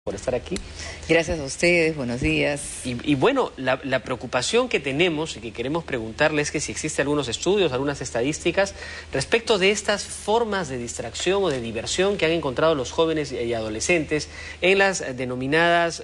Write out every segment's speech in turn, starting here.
Por estar aquí. Gracias a ustedes, buenos días. Y bueno, la preocupación que tenemos y que queremos preguntarle es que si existen algunos estudios, algunas estadísticas respecto de estas formas de distracción o de diversión que han encontrado los jóvenes y adolescentes en las denominadas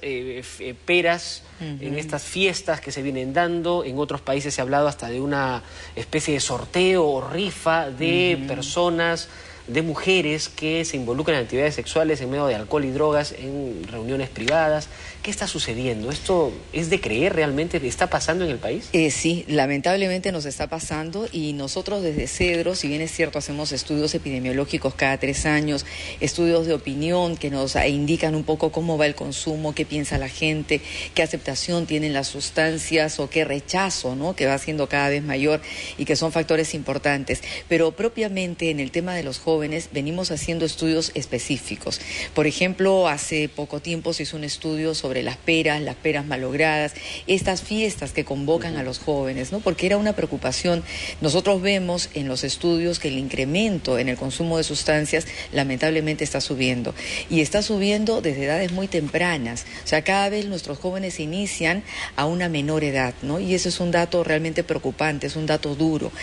peras, en estas fiestas que se vienen dando. En otros países se ha hablado hasta de una especie de sorteo o rifa de personas, de mujeres que se involucran en actividades sexuales en medio de alcohol y drogas en reuniones privadas. ¿Qué está sucediendo? ¿Esto es de creer realmente? ¿Está pasando en el país? Sí, lamentablemente nos está pasando, y nosotros desde Cedro, si bien es cierto, hacemos estudios epidemiológicos cada 3 años, estudios de opinión que nos indican un poco cómo va el consumo, qué piensa la gente, qué aceptación tienen las sustancias o qué rechazo, ¿no?, que va siendo cada vez mayor y que son factores importantes. Pero propiamente en el tema de los jóvenes venimos haciendo estudios específicos. Por ejemplo, hace poco tiempo se hizo un estudio sobre las peras malogradas, estas fiestas que convocan a los jóvenes, ¿no?, porque era una preocupación. Nosotros vemos en los estudios que el incremento en el consumo de sustancias lamentablemente está subiendo, y está subiendo desde edades muy tempranas. O sea, cada vez nuestros jóvenes se inician a una menor edad, ¿no?, y eso es un dato realmente preocupante, es un dato duro.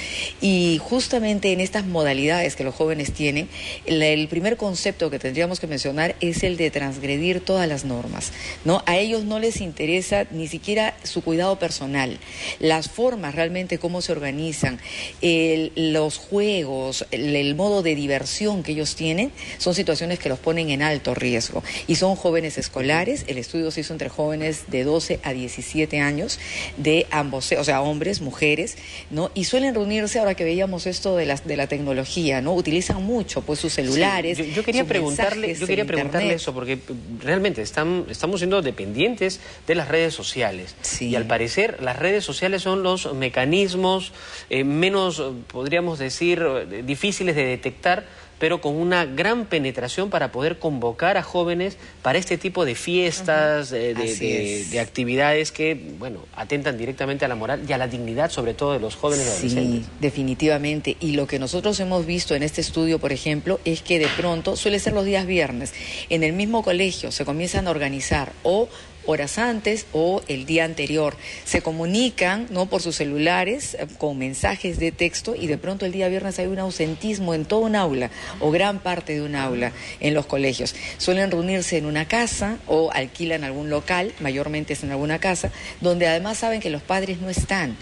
Y justamente en estas modalidades que los jóvenes tienen, el primer concepto que tendríamos que mencionar es el de transgredir todas las normas, ¿no? A ellos no les interesa ni siquiera su cuidado personal, las formas realmente cómo se organizan, los juegos, el modo de diversión que ellos tienen, son situaciones que los ponen en alto riesgo. Y son jóvenes escolares. El estudio se hizo entre jóvenes de 12 a 17 años, de ambos, o sea, hombres, mujeres, ¿no? Y suelen reunirse, ahora que veíamos esto de la tecnología, ¿no? Utilizan mucho pues sus celulares. Sí, yo quería preguntarle eso, porque realmente estamos siendo dependientes de las redes sociales. Sí. Y al parecer las redes sociales son los mecanismos menos, podríamos decir, difíciles de detectar, pero con una gran penetración para poder convocar a jóvenes para este tipo de fiestas, de actividades que, bueno, atentan directamente a la moral y a la dignidad, sobre todo, de los jóvenes y adolescentes. Sí, definitivamente. Y lo que nosotros hemos visto en este estudio, por ejemplo, es que de pronto suele ser los días viernes. En el mismo colegio se comienzan a organizar horas antes o el día anterior. Se comunican, ¿no?, por sus celulares con mensajes de texto, y de pronto el día viernes hay un ausentismo en toda un aula o gran parte de un aula en los colegios. Suelen reunirse en una casa o alquilan algún local, mayormente es en alguna casa, donde además saben que los padres no están.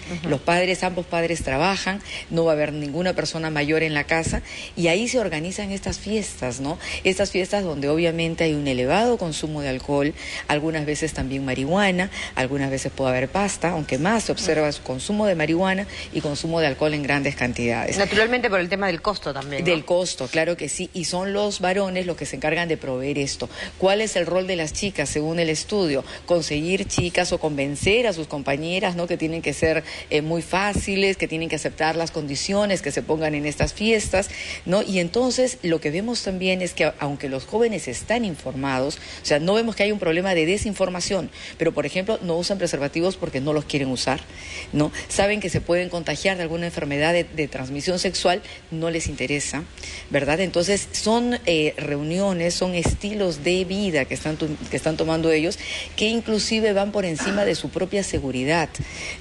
Ambos padres trabajan, no va a haber ninguna persona mayor en la casa, y ahí se organizan estas fiestas, ¿no? Estas fiestas donde obviamente hay un elevado consumo de alcohol, algunas veces también marihuana, algunas veces puede haber pasta, aunque más se observa su consumo de marihuana y consumo de alcohol en grandes cantidades. Naturalmente por el tema del costo también, ¿no? Del costo, claro que sí, y son los varones los que se encargan de proveer esto. ¿Cuál es el rol de las chicas según el estudio? Conseguir chicas o convencer a sus compañeras, ¿no?, que tienen que ser muy fáciles, que tienen que aceptar las condiciones que se pongan en estas fiestas, ¿no? Y entonces lo que vemos también es que aunque los jóvenes están informados, o sea, no vemos que hay un problema de desinformación, pero por ejemplo no usan preservativos porque no los quieren usar, ¿no? Saben que se pueden contagiar de alguna enfermedad de transmisión sexual, no les interesa, ¿verdad? Entonces son reuniones, son estilos de vida que están tomando ellos, que inclusive van por encima de su propia seguridad,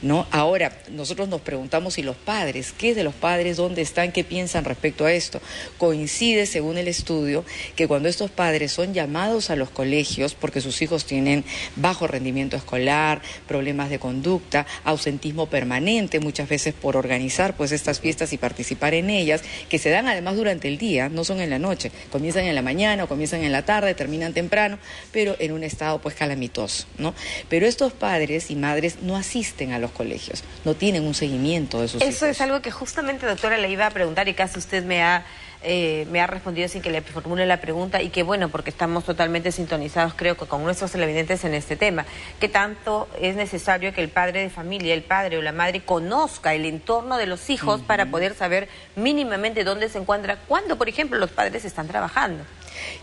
¿no? Ahora, nosotros nos preguntamos, ¿y los padres? ¿Qué es de los padres? ¿Dónde están? ¿Qué piensan respecto a esto? Coincide, según el estudio, que cuando estos padres son llamados a los colegios porque sus hijos tienen bajo rendimiento escolar, problemas de conducta, ausentismo permanente, muchas veces por organizar pues estas fiestas y participar en ellas, que se dan además durante el día, no son en la noche, comienzan en la mañana o comienzan en la tarde, terminan temprano, pero en un estado pues calamitoso, ¿no? Pero estos padres y madres no asisten a los colegios, no tienen un seguimiento de sus hijos. Eso es algo que justamente, doctora, le iba a preguntar, y casi usted me ha respondido sin que le formule la pregunta, y que bueno, porque estamos totalmente sintonizados, creo que con nuestros televidentes en este tema. ¿Qué tanto es necesario que el padre de familia, el padre o la madre, conozca el entorno de los hijos para poder saber mínimamente dónde se encuentra cuando, por ejemplo, los padres están trabajando?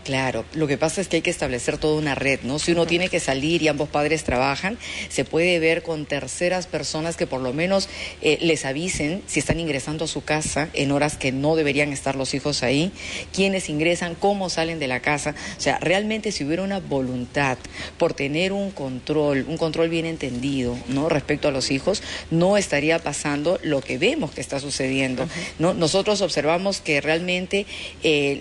Claro, lo que pasa es que hay que establecer toda una red, ¿no? Si uno tiene que salir y ambos padres trabajan, se puede ver con terceras personas que por lo menos les avisen si están ingresando a su casa en horas que no deberían estar los hijos ahí, quiénes ingresan, cómo salen de la casa. O sea, realmente si hubiera una voluntad por tener un control bien entendido, ¿no? Respecto a los hijos, no estaría pasando lo que vemos que está sucediendo, ¿no? Nosotros observamos que realmente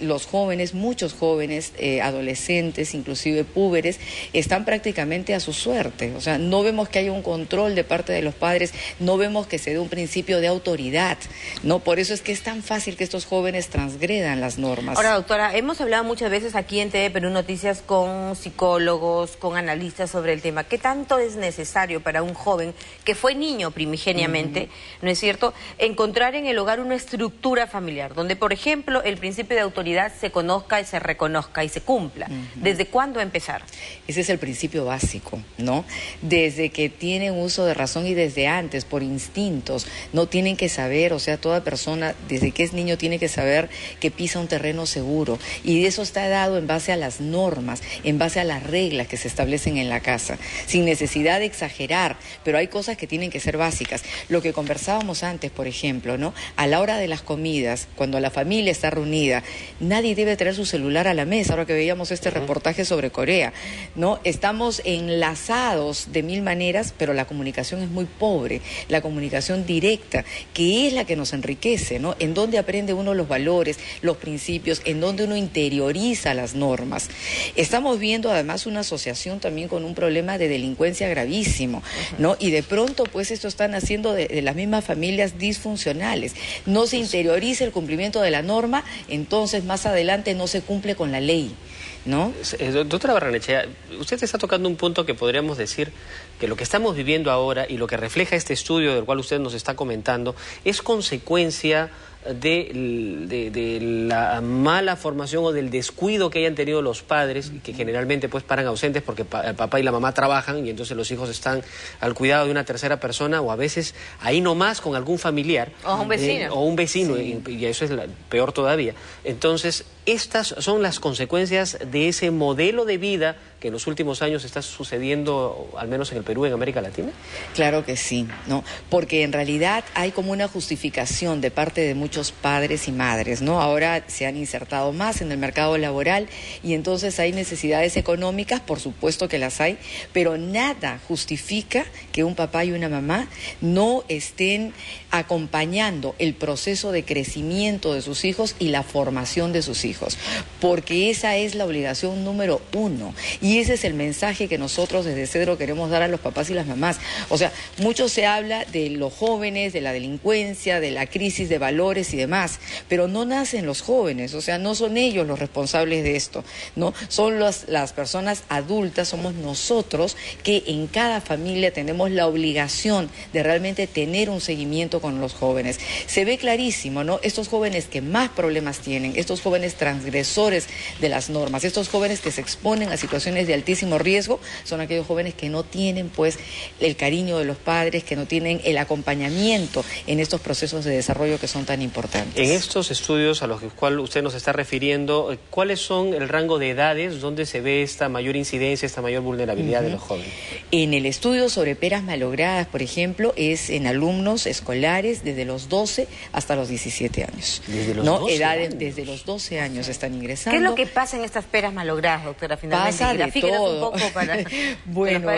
los jóvenes, muchos jóvenes, adolescentes, inclusive púberes, están prácticamente a su suerte. O sea, no vemos que haya un control de parte de los padres, no vemos que se dé un principio de autoridad, ¿no? Por eso es que es tan fácil que estos jóvenes transgredan las normas. Ahora, doctora, hemos hablado muchas veces aquí en TV Perú Noticias con psicólogos, con analistas sobre el tema. ¿Qué tanto es necesario para un joven que fue niño primigeniamente, ¿no es cierto?, encontrar en el hogar una estructura familiar, donde, por ejemplo, el principio de autoridad se conozca y se reconozca y se cumpla? ¿Desde cuándo empezar? Ese es el principio básico, ¿no? Desde que tienen uso de razón y desde antes, por instintos, no tienen que saber, o sea, toda persona, desde que es niño, tiene que saber que pisa un terreno seguro. Y eso está dado en base a las normas, en base a las reglas que se establecen en la casa, sin necesidad de exagerar, pero hay cosas que tienen que ser básicas. Lo que conversábamos antes, por ejemplo, ¿no? A la hora de las comidas, cuando la familia está reunida, nadie debe traer su celular a la mesa. Ahora que veíamos este reportaje sobre Corea, ¿no? Estamos enlazados de mil maneras, pero la comunicación es muy pobre, la comunicación directa, que es la que nos enriquece, ¿no? En donde aprende uno los valores, los principios, en donde uno interioriza las normas. Estamos viendo además una asociación también con un problema de delincuencia gravísimo, ¿no? Y de pronto, pues, esto están haciendo de las mismas familias disfuncionales. No se interioriza el cumplimiento de la norma, entonces más adelante no se cumple con la ley, ¿no? Doctora Barrenechea, usted está tocando un punto que podríamos decir que lo que estamos viviendo ahora y lo que refleja este estudio del cual usted nos está comentando es consecuencia de la mala formación o del descuido que hayan tenido los padres, que generalmente pues paran ausentes porque el papá y la mamá trabajan y entonces los hijos están al cuidado de una tercera persona o a veces ahí nomás con algún familiar o un vecino, sí. Y eso es peor todavía. Entonces estas son las consecuencias de ese modelo de vida que en los últimos años está sucediendo, al menos en el Perú, en América Latina. Claro que sí, ¿no? Porque en realidad hay como una justificación de parte de muchos padres y madres, ¿no? Ahora se han insertado más en el mercado laboral y entonces hay necesidades económicas, por supuesto que las hay, pero nada justifica que un papá y una mamá no estén acompañando el proceso de crecimiento de sus hijos y la formación de sus hijos, porque esa es la obligación número uno. Y ese es el mensaje que nosotros desde Cedro queremos dar a los papás y las mamás. O sea, mucho se habla de los jóvenes, de la delincuencia, de la crisis de valores y demás, pero no nacen los jóvenes, o sea, no son ellos los responsables de esto, ¿no? Son las personas adultas, somos nosotros que en cada familia tenemos la obligación de realmente tener un seguimiento con los jóvenes. Se ve clarísimo, ¿no? Estos jóvenes que más problemas tienen, estos jóvenes transgresores de las normas, estos jóvenes que se exponen a situaciones de altísimo riesgo, son aquellos jóvenes que no tienen pues el cariño de los padres, que no tienen el acompañamiento en estos procesos de desarrollo que son tan importantes. En estos estudios a los cuales usted nos está refiriendo, ¿cuáles son el rango de edades donde se ve esta mayor incidencia, esta mayor vulnerabilidad de los jóvenes? En el estudio sobre peras malogradas, por ejemplo, es en alumnos escolares desde los 12 hasta los 17 años. ¿Desde los 12 edades años? Desde los 12 años están ingresando. ¿Qué es lo que pasa en estas peras malogradas, doctora? Finalmente, pasa de todo. Un poco para bueno,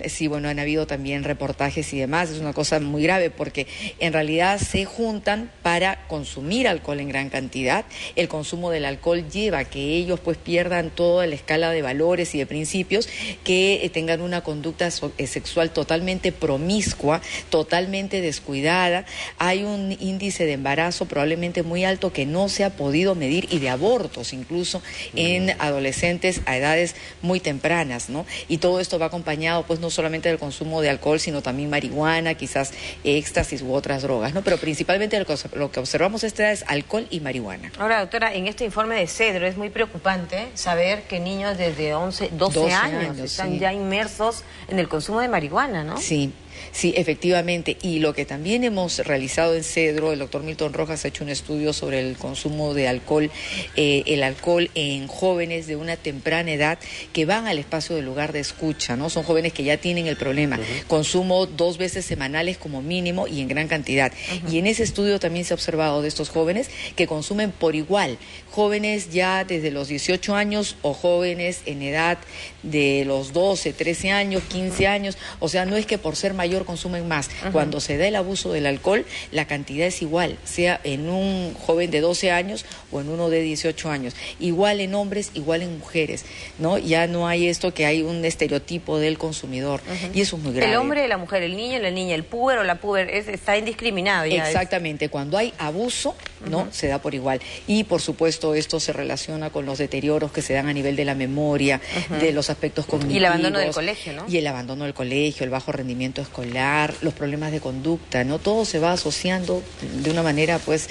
sí, bueno, han habido también reportajes y demás, es una cosa muy grave porque en realidad se juntan para consumir alcohol en gran cantidad. El consumo del alcohol lleva a que ellos pues pierdan toda la escala de valores y de principios, que tengan una conducta sexual totalmente promiscua, totalmente descuidada. Hay un índice de embarazo probablemente muy alto que no se ha podido medir, y de abortos incluso en adolescentes a edades muy tempranas, ¿no? Y todo esto va acompañado pues no solamente del consumo de alcohol, sino también marihuana, quizás éxtasis u otras drogas, ¿no? Pero principalmente lo que observamos es alcohol y marihuana. Ahora, doctora, en este informe de Cedro es muy preocupante saber que niños desde 12 años están ya inmersos en el consumo de marihuana, ¿no? Sí. Sí, efectivamente. Y lo que también hemos realizado en Cedro, el doctor Milton Rojas ha hecho un estudio sobre el consumo de alcohol, el alcohol en jóvenes de una temprana edad que van al espacio del lugar de escucha, ¿no? Son jóvenes que ya tienen el problema. Consumo 2 veces semanales como mínimo y en gran cantidad. Y en ese estudio también se ha observado de estos jóvenes que consumen por igual. Jóvenes ya desde los 18 años o jóvenes en edad de los 12, 13 años, 15 años. O sea, no es que por ser mayor consumen más. Cuando se da el abuso del alcohol, la cantidad es igual, sea en un joven de 12 años o en uno de 18 años. Igual en hombres, igual en mujeres, ¿no? Ya no hay esto que hay un estereotipo del consumidor. Y eso es muy grave. El hombre, la mujer, el niño, la niña, el puber o la puber, está indiscriminado ya. Exactamente. Cuando hay abuso, ¿no? Se da por igual. Y, por supuesto, esto se relaciona con los deterioros que se dan a nivel de la memoria, de los aspectos cognitivos. Y el abandono del colegio, ¿no? Y el abandono del colegio, el bajo rendimiento escolar, los problemas de conducta, ¿no? Todo se va asociando de una manera, pues,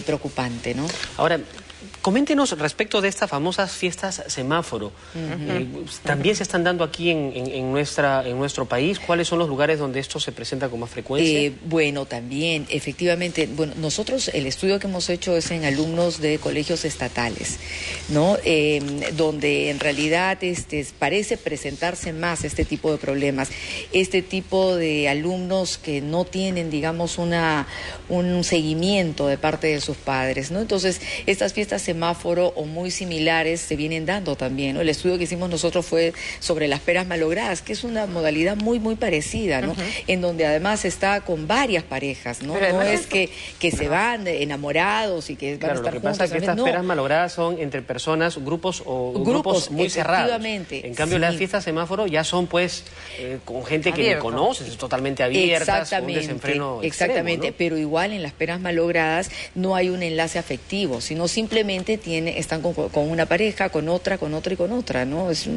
preocupante, ¿no? Ahora, coméntenos respecto de estas famosas fiestas semáforo. ¿También se están dando aquí en nuestro país? ¿Cuáles son los lugares donde esto se presenta con más frecuencia? Bueno, también, efectivamente, bueno, nosotros el estudio que hemos hecho es en alumnos de colegios estatales, ¿no? Donde en realidad parece presentarse más este tipo de problemas, este tipo de alumnos que no tienen, digamos, un seguimiento de parte de sus padres, ¿no? Entonces, estas fiestas semáforo o muy similares se vienen dando también, ¿no? El estudio que hicimos nosotros fue sobre las peras malogradas, que es una modalidad muy, muy parecida, ¿no? En donde además está con varias parejas, ¿no? No es que se van enamorados y que van a estar juntos. Lo que juntos, pasa es que estas peras malogradas son entre personas, grupos muy cerrados. En cambio, las fiestas semáforo ya son, pues, con gente que ni conoces, totalmente abiertas, con un desenfreno exactamente, extremo, ¿no? Pero igual en las peras malogradas no hay un enlace afectivo, sino simplemente están con una pareja, con otra y con otra, ¿no? Es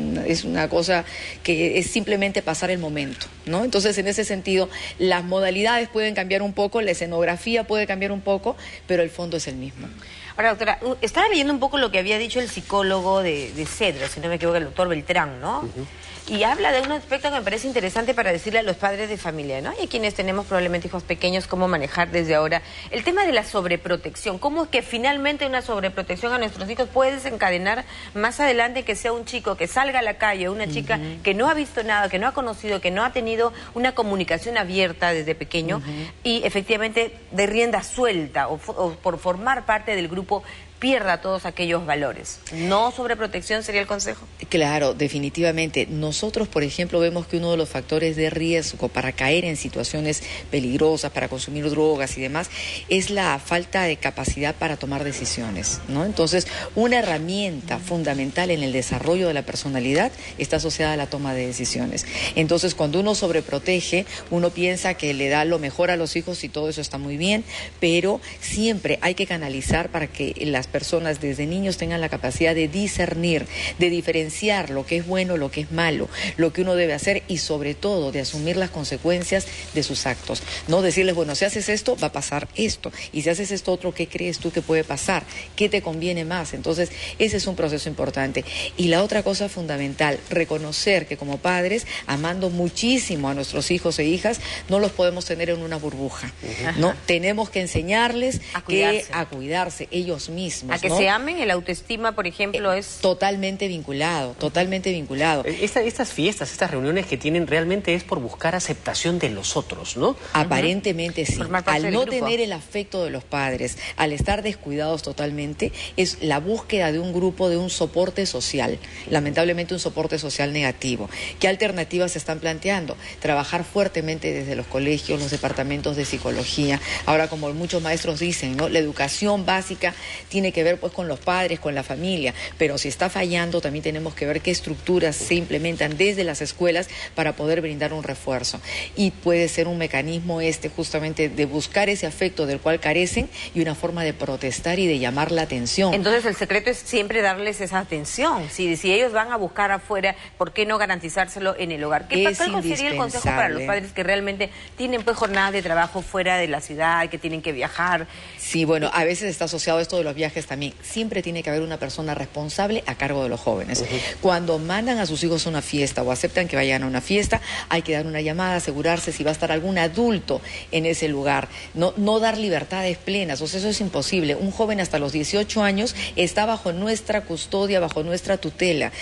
una cosa que es simplemente pasar el momento, ¿no? Entonces, en ese sentido, las modalidades pueden cambiar un poco, la escenografía puede cambiar un poco, pero el fondo es el mismo. Ahora, doctora, estaba leyendo un poco lo que había dicho el psicólogo de Cedro, si no me equivoco, el doctor Beltrán, ¿no? Y habla de un aspecto que me parece interesante para decirle a los padres de familia, ¿no? Y a quienes tenemos probablemente hijos pequeños, cómo manejar desde ahora el tema de la sobreprotección. Cómo es que finalmente una sobreprotección a nuestros hijos puede desencadenar más adelante que sea un chico que salga a la calle, una chica que no ha visto nada, que no ha conocido, que no ha tenido una comunicación abierta desde pequeño y efectivamente de rienda suelta o por formar parte del grupo pierda todos aquellos valores. ¿No sobreprotección sería el consejo? Claro, definitivamente. Nosotros, por ejemplo, vemos que uno de los factores de riesgo para caer en situaciones peligrosas, para consumir drogas y demás, es la falta de capacidad para tomar decisiones, ¿no? Entonces, una herramienta fundamental en el desarrollo de la personalidad está asociada a la toma de decisiones. Entonces, cuando uno sobreprotege, uno piensa que le da lo mejor a los hijos y todo eso está muy bien, pero siempre hay que canalizar para que las personas desde niños tengan la capacidad de discernir, de diferenciar lo que es bueno, lo que es malo, lo que uno debe hacer y sobre todo de asumir las consecuencias de sus actos. No decirles, bueno, si haces esto, va a pasar esto, y si haces esto otro, ¿qué crees tú que puede pasar? ¿Qué te conviene más? Entonces, ese es un proceso importante. Y la otra cosa fundamental, reconocer que como padres, amando muchísimo a nuestros hijos e hijas, no los podemos tener en una burbuja, ¿no? Tenemos que enseñarles a cuidarse ellos mismos. A que se amen, el autoestima, por ejemplo, es... Totalmente vinculado, totalmente vinculado. Estas fiestas, estas reuniones que tienen realmente es por buscar aceptación de los otros, ¿no? Aparentemente sí. Al no tener el afecto de los padres, al estar descuidados totalmente, es la búsqueda de un grupo, de un soporte social, lamentablemente un soporte social negativo. ¿Qué alternativas se están planteando? Trabajar fuertemente desde los colegios, los departamentos de psicología. Ahora, como muchos maestros dicen, ¿no? La educación básica tiene que ver pues con los padres, con la familia, pero si está fallando también tenemos que ver qué estructuras se implementan desde las escuelas para poder brindar un refuerzo. Y puede ser un mecanismo justamente de buscar ese afecto del cual carecen y una forma de protestar y de llamar la atención. Entonces el secreto es siempre darles esa atención. Si ellos van a buscar afuera, ¿por qué no garantizárselo en el hogar? ¿Cuál sería el consejo para los padres que realmente tienen pues jornadas de trabajo fuera de la ciudad, que tienen que viajar? Sí, bueno, a veces está asociado esto de los viajes viajes también, siempre tiene que haber una persona responsable a cargo de los jóvenes. Cuando mandan a sus hijos a una fiesta o aceptan que vayan a una fiesta, hay que dar una llamada, asegurarse si va a estar algún adulto en ese lugar. No dar libertades plenas, o sea, eso es imposible. Un joven hasta los 18 años está bajo nuestra custodia, bajo nuestra tutela.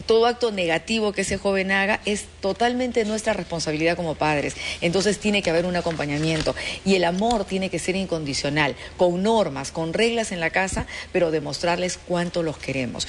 Todo acto negativo que ese joven haga es totalmente nuestra responsabilidad como padres. Entonces tiene que haber un acompañamiento. Y el amor tiene que ser incondicional, con normas, con reglas en la casa, pero demostrarles cuánto los queremos.